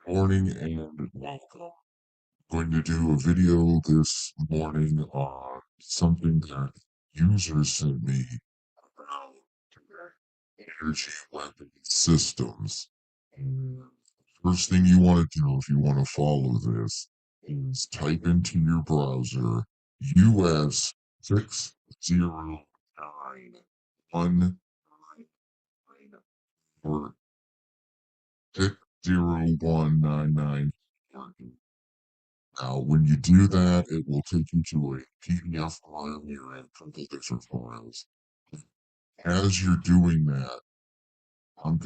Morning and welcome. Going to do a video this morning on something that users sent me about energy weapon systems. And first thing you want to do if you want to follow this is type into your browser US6091994A. Or 60199. Now, when you do that, it will take you to a PDF file here and a couple different files. As you're doing that, when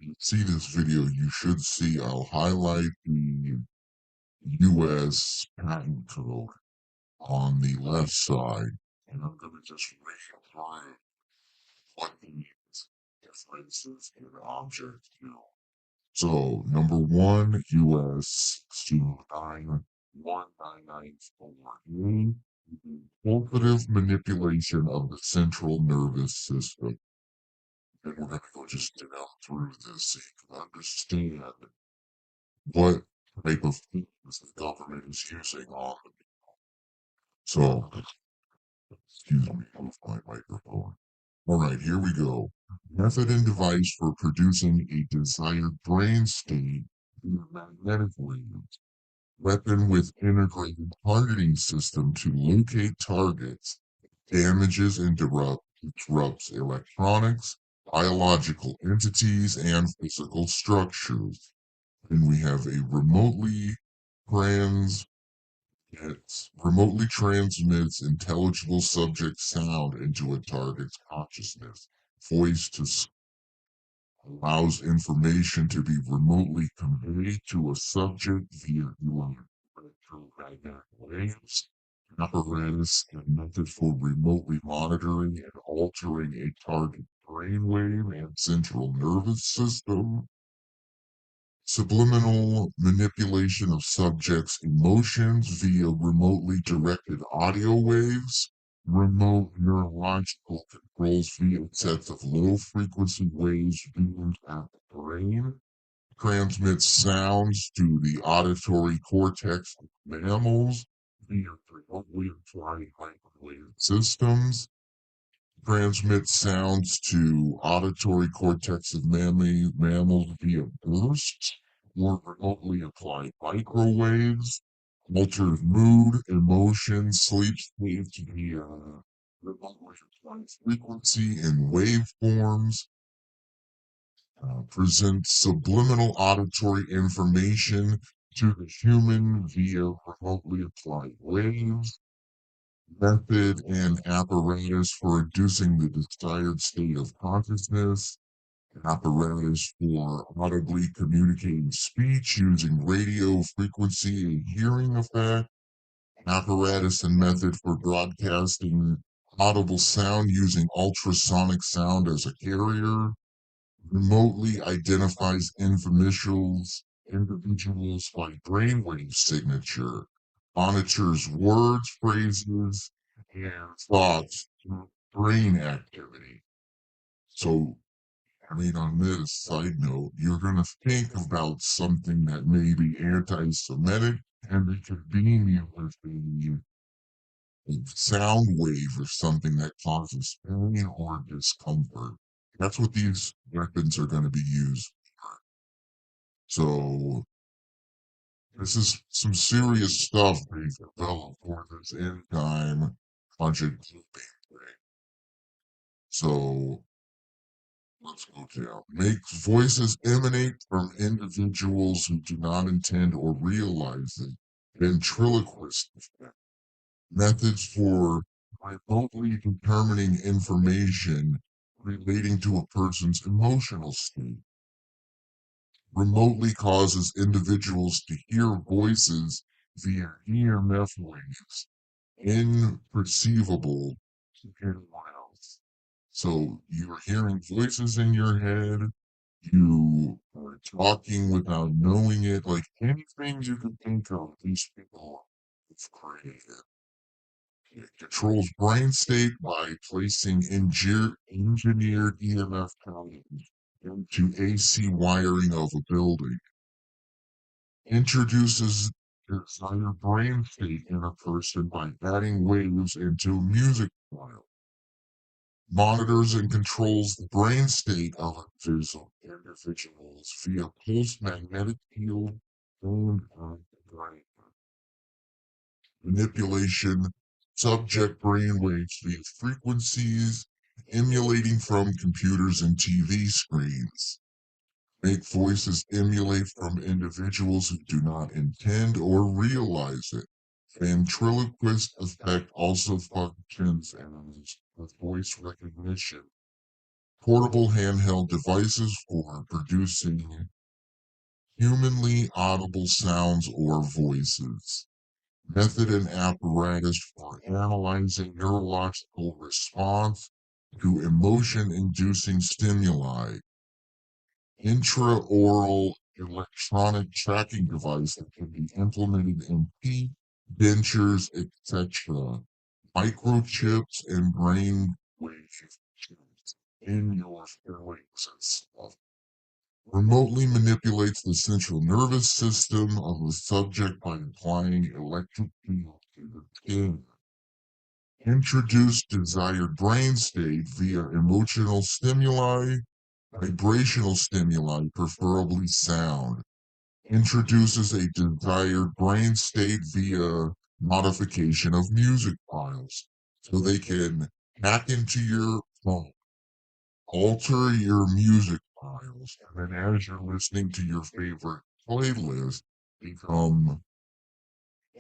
you see this video, you should see I'll highlight the US patent code on the left side, and I'm going to just read through what these differences in objects do. So, number one, US 29199 Qualitative manipulation of the central nervous system. And we're going to go just down through this so you can understand what type of things the government is using on them. So, excuse me, move my microphone. All right, here we go. Method and device for producing a desired brain state via magnetic waves. Weapon with integrated targeting system to locate targets, damages and disrupts electronics, biological entities, and physical structures. Then we have a trans remotely transmits intelligible subject sound into a target's consciousness. Voice to allows information to be remotely conveyed to a subject via electromagnetic waves. Apparatus and method for remotely monitoring and altering a target brainwave and central nervous system. Subliminal manipulation of subjects' emotions via remotely directed audio waves. Remote neurological controls via sets of low frequency waves beamed at the brain. Transmits sounds to the auditory cortex of mammals via remotely applied microwave systems. Transmits sounds to auditory cortex of mammals via bursts or remotely applied microwaves. Alters mood, emotion, sleep states via remotely applied frequency and waveforms. Presents subliminal auditory information to the human via remotely applied waves. Method and apparatus for inducing the desired state of consciousness. Apparatus for audibly communicating speech using radio frequency and hearing effect. Apparatus and method for broadcasting audible sound using ultrasonic sound as a carrier. Remotely identifies individuals by brainwave signature, monitors words, phrases, and thoughts through brain activity. So, on this side note, you're going to think about something that may be anti-Semitic, and they could beam you with a sound wave or something that causes pain or discomfort. That's what these weapons are going to be used for. So this is some serious stuff they've developed for this end time project thing. So let's go down. Makes voices emanate from individuals who do not intend or realize it. Ventriloquist effect. Methods for remotely determining information relating to a person's emotional state. Remotely causes individuals to hear voices via EMF waves, imperceivable to anyone else. So you're hearing voices in your head, you are talking without knowing it, like anything you can think of, these people have created. It controls brain state by placing engineered EMF patterns into AC wiring of a building. Introduces desired brain state in a person by adding waves into a music file. Monitors and controls the brain state of individuals via pulse magnetic field aimed at the brain. Manipulation, subject brain waves via frequencies emulating from computers and TV screens. Make voices emulate from individuals who do not intend or realize it. Ventriloquist effect also functions as voice recognition. Portable handheld devices for producing humanly audible sounds or voices. Method and apparatus for analyzing neurological response to emotion-inducing stimuli. Intraoral electronic tracking device that can be implemented in teeth, dentures, etc. Microchips and brain waves in your feelings and stuff. Remotely manipulates the central nervous system of the subject by applying electric field to the skin. Introduce desired brain state via emotional stimuli, vibrational stimuli, preferably sound. Introduces a desired brain state via modification of music files. So they can hack into your phone, alter your music files, and then as you're listening to your favorite playlist, become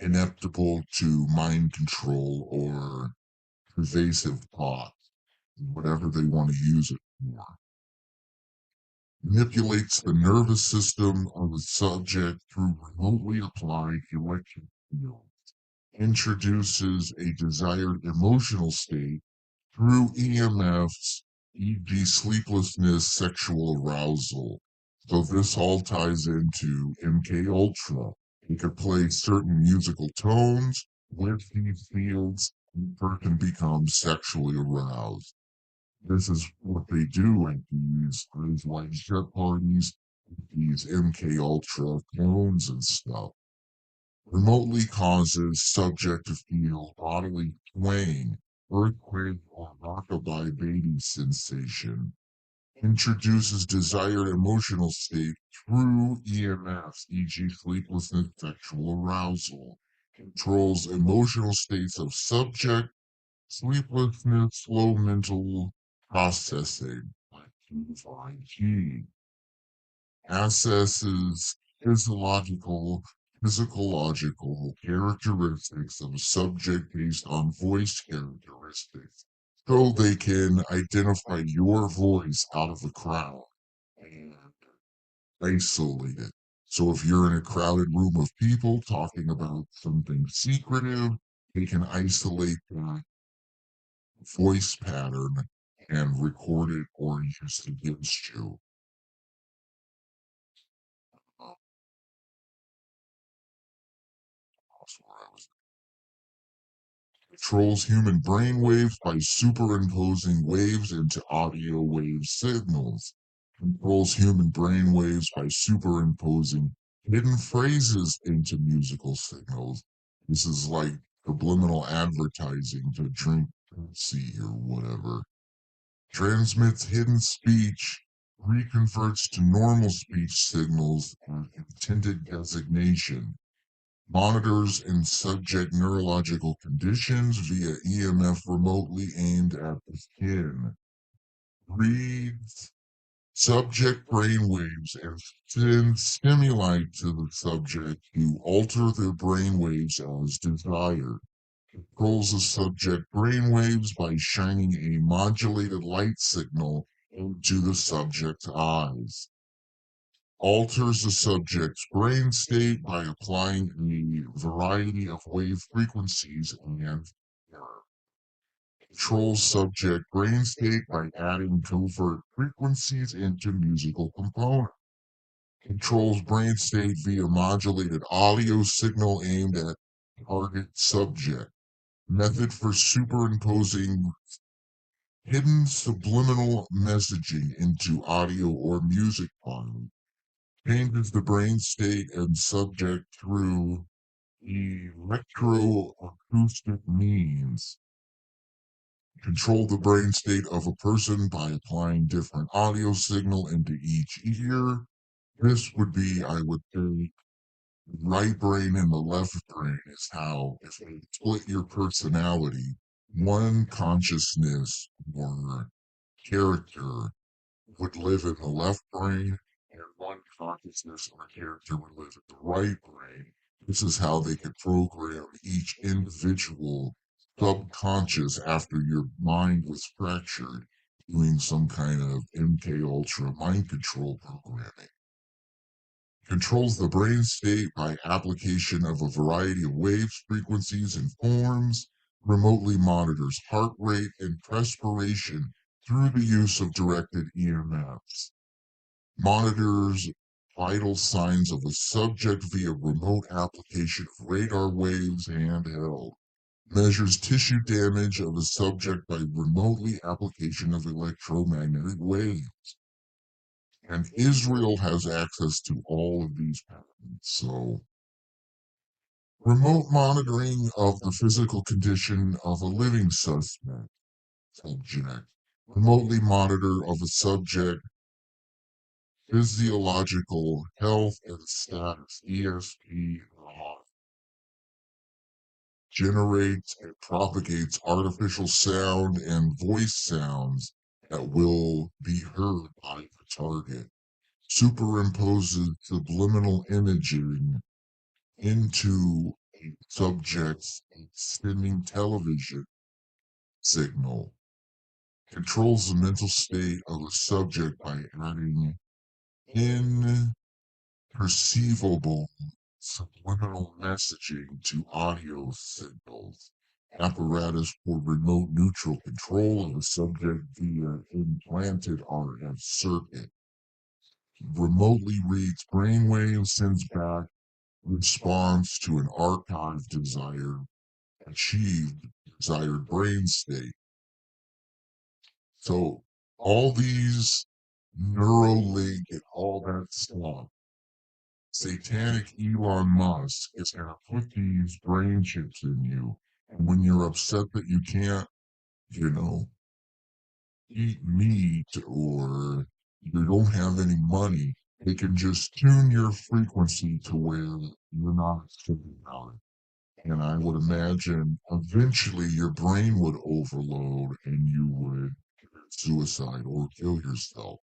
ineptable to mind control or pervasive thought, whatever they want to use it for. Manipulates the nervous system of the subject through remotely applied electric field. Introduces a desired emotional state through EMFs, e.g., sleeplessness, sexual arousal. So this all ties into MK Ultra. It could play certain musical tones with these fields, and the person becomes sexually aroused. This is what they do at these like jet parties, these MK Ultra tones and stuff. Remotely causes subject to feel bodily swaying, earthquake, or rockabye baby sensation. Introduces desired emotional state through EMFs, e.g., sleeplessness, sexual arousal. Controls emotional states of subject, sleeplessness, slow mental processing, like 5G. Assesses physiological characteristics of a subject based on voice characteristics. So they can identify your voice out of the crowd and isolate it. So if you're in a crowded room of people talking about something secretive, they can isolate that voice pattern and record it or use it against you. Uh, that's where I was. Controls human brain waves by superimposing waves into audio wave signals. Controls human brain waves by superimposing hidden phrases into musical signals. This is like subliminal advertising to drink Pepsi or whatever. Transmits hidden speech, reconverts to normal speech signals and intended designation. Monitors and subject neurological conditions via EMF remotely aimed at the skin. Reads subject brain waves and sends stimuli to the subject to alter their brain waves as desired. Controls the subject brain waves by shining a modulated light signal into the subject's eyes. Alters the subject's brain state by applying a variety of wave frequencies and controls subject brain state by adding covert frequencies into musical components. Controls brain state via modulated audio signal aimed at target subject. Method for superimposing hidden subliminal messaging into audio or music files. changes the brain state and subject through electroacoustic means. Control the brain state of a person by applying different audio signal into each ear. This would be, I would say, right brain and the left brain is how, if you split your personality, one consciousness or character would live in the left brain and one consciousness or character would live in the right brain. This is how they could program each individual subconscious after your mind was fractured, doing some kind of MK Ultra mind control programming. Controls the brain state by application of a variety of waves, frequencies, and forms, remotely monitors heart rate and perspiration through the use of directed EMFs, monitors vital signs of a subject via remote application of radar waves handheld, measures tissue damage of a subject by remotely application of electromagnetic waves. And Israel has access to all of these patents. So, remote monitoring of the physical condition of a living subject, remotely monitor of a subject physiological health and status, ESP, generates and propagates artificial sound and voice sounds that will be heard by the target, superimposes subliminal imaging into a subject's extending television signal, controls the mental state of a subject by adding imperceivable subliminal messaging to audio signals, apparatus for remote neutral control of a subject via implanted RF circuit, remotely reads brainwaves, sends back response to an archived achieved desired brain state. So all these Neuralink and all that stuff, satanic Elon Musk is going to put these brain chips in you. And when you're upset that you can't, you know, eat meat or you don't have any money, they can just tune your frequency to where you're not thinking about it. And I would imagine eventually your brain would overload and you would commit suicide or kill yourself.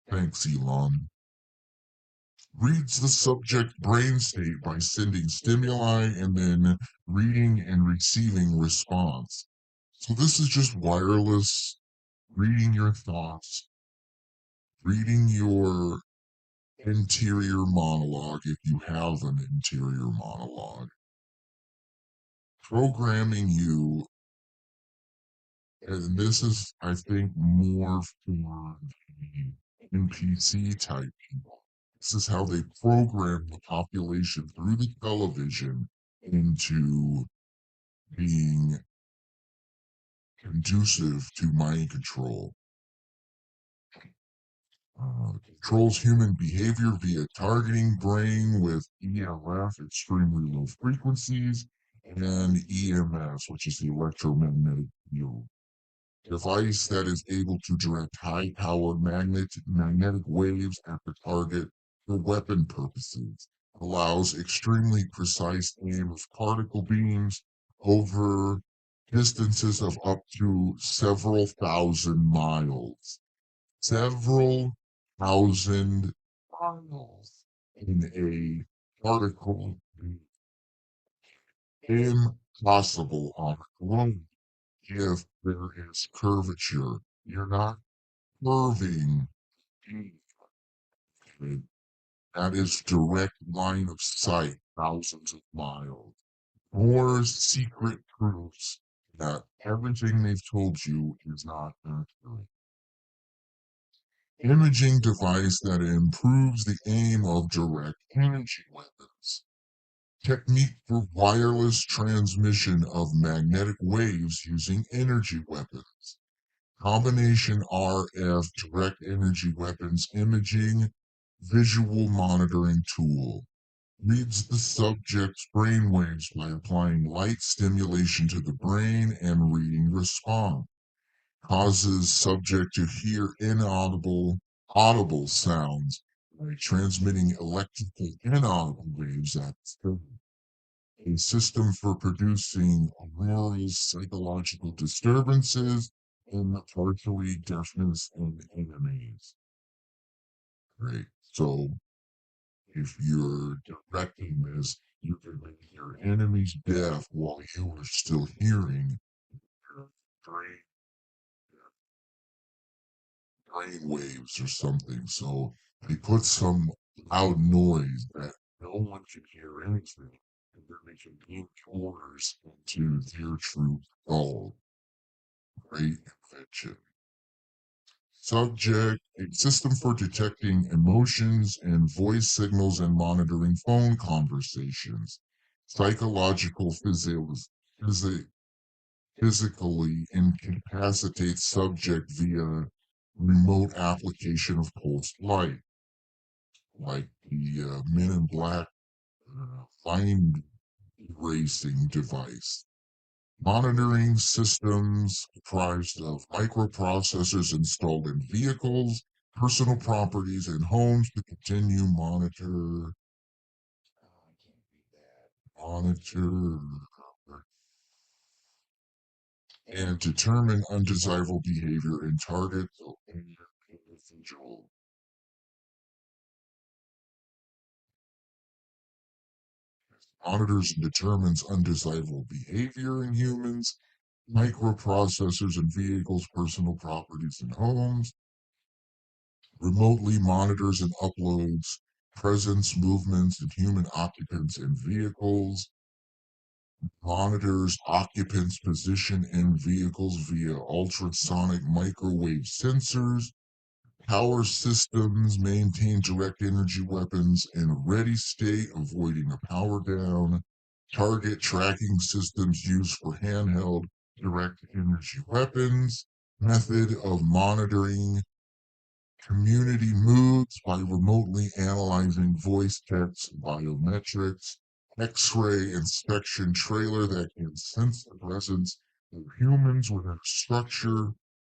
Thanks, Elon. Reads the subject brain state by sending stimuli and then reading and receiving response. So this is just wireless reading your thoughts, reading your interior monologue if you have an interior monologue, programming you. And this is, I think, more for the NPC type people. This is how they program the population through the television into being conducive to mind control. Controls human behavior via targeting brain with ELF, extremely low frequencies, and EMS, which is the electromagnetic field. Device that is able to direct high-powered magnetic waves at the target for weapon purposes. Allows extremely precise aim of particle beams over distances of up to several thousand miles. Several thousand miles in a particle beam. Impossible on a globe if there is curvature. You're not curving. That is direct line of sight, thousands of miles. More secret proofs that everything they've told you is not accurate. Imaging device that improves the aim of direct energy weapons. Technique for wireless transmission of magnetic waves using energy weapons. Combination RF direct energy weapons imaging visual monitoring tool. Reads the subject's brainwaves by applying light stimulation to the brain and reading response. Causes subject to hear audible sounds by transmitting electrical inaudible waves at speed. A system for producing auroral psychological disturbances in partially deafness in enemies. Great. So if you're directing this, you can make your enemies deaf while you are still hearing your brain waves or something. So they put some loud noise that no one can hear anything, and then they can beam orders into their true goal. Great invention. Subject, a system for detecting emotions and voice signals and monitoring phone conversations. Psychological physically incapacitates subject via remote application of pulsed light, like the Men in Black mind erasing device. Monitoring systems comprised of microprocessors installed in vehicles, personal properties, and homes to continue monitor and determine undesirable behavior in target or individual. Monitors and determines undesirable behavior in humans, microprocessors in vehicles, personal properties, and homes, remotely monitors and uploads presence, movements, and human occupants in vehicles, monitors occupants' position in vehicles via ultrasonic microwave sensors, power systems maintain direct energy weapons in a ready state, avoiding a power down, target tracking systems used for handheld direct energy weapons, method of monitoring community moods by remotely analyzing voice, text, and biometrics, X-ray inspection trailer that can sense the presence of humans within a structure,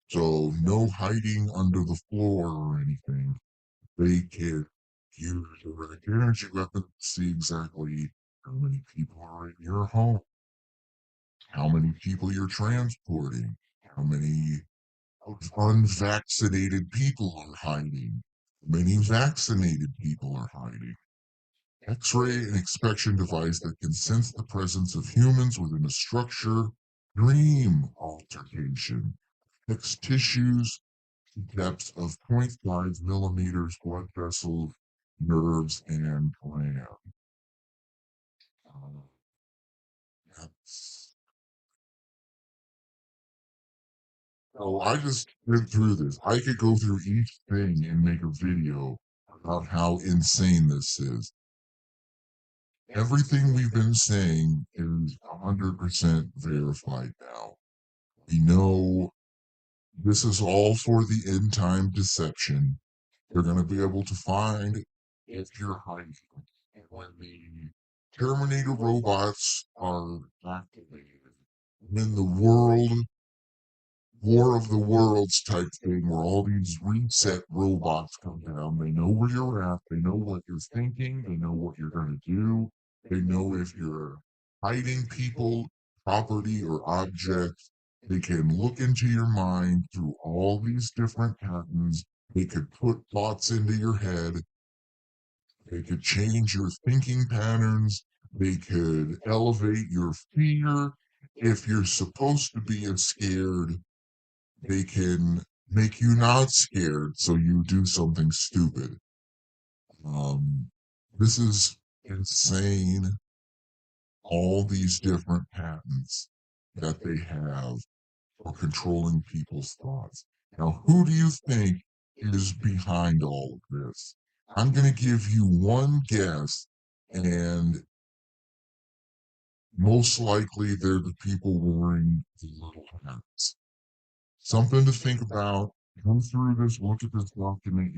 so no hiding under the floor or anything. They can use direct energy weapons to see exactly how many people are in your home, how many people you're transporting, how many unvaccinated people are hiding. Many vaccinated people are hiding. X-ray and inspection device that can sense the presence of humans within a structure. Dream altercation. Fixed tissues to depths of 0.5 millimeters, blood vessels, nerves, and gland. Uh, that's So I just went through this. I could go through each thing and make a video about how insane this is. Everything we've been saying is 100% verified now. We know this is all for the end time deception. They're going to be able to find if you're hiding. And when the Terminator robots are activated, when the War of the Worlds type thing where all these reset robots come down. They know where you're at. They know what you're thinking. They know what you're going to do. They know if you're hiding people, property, or objects. They can look into your mind through all these different patterns. They could put thoughts into your head. They could change your thinking patterns. They could elevate your fear. If you're supposed to be scared, they can make you not scared so you do something stupid. Um, this is insane. All these different patents that they have for controlling people's thoughts. Now, who do you think is behind all of this? I'm going to give you one guess, and most likely they're the people wearing the little hats. Something to think about. Go through this, look at this document.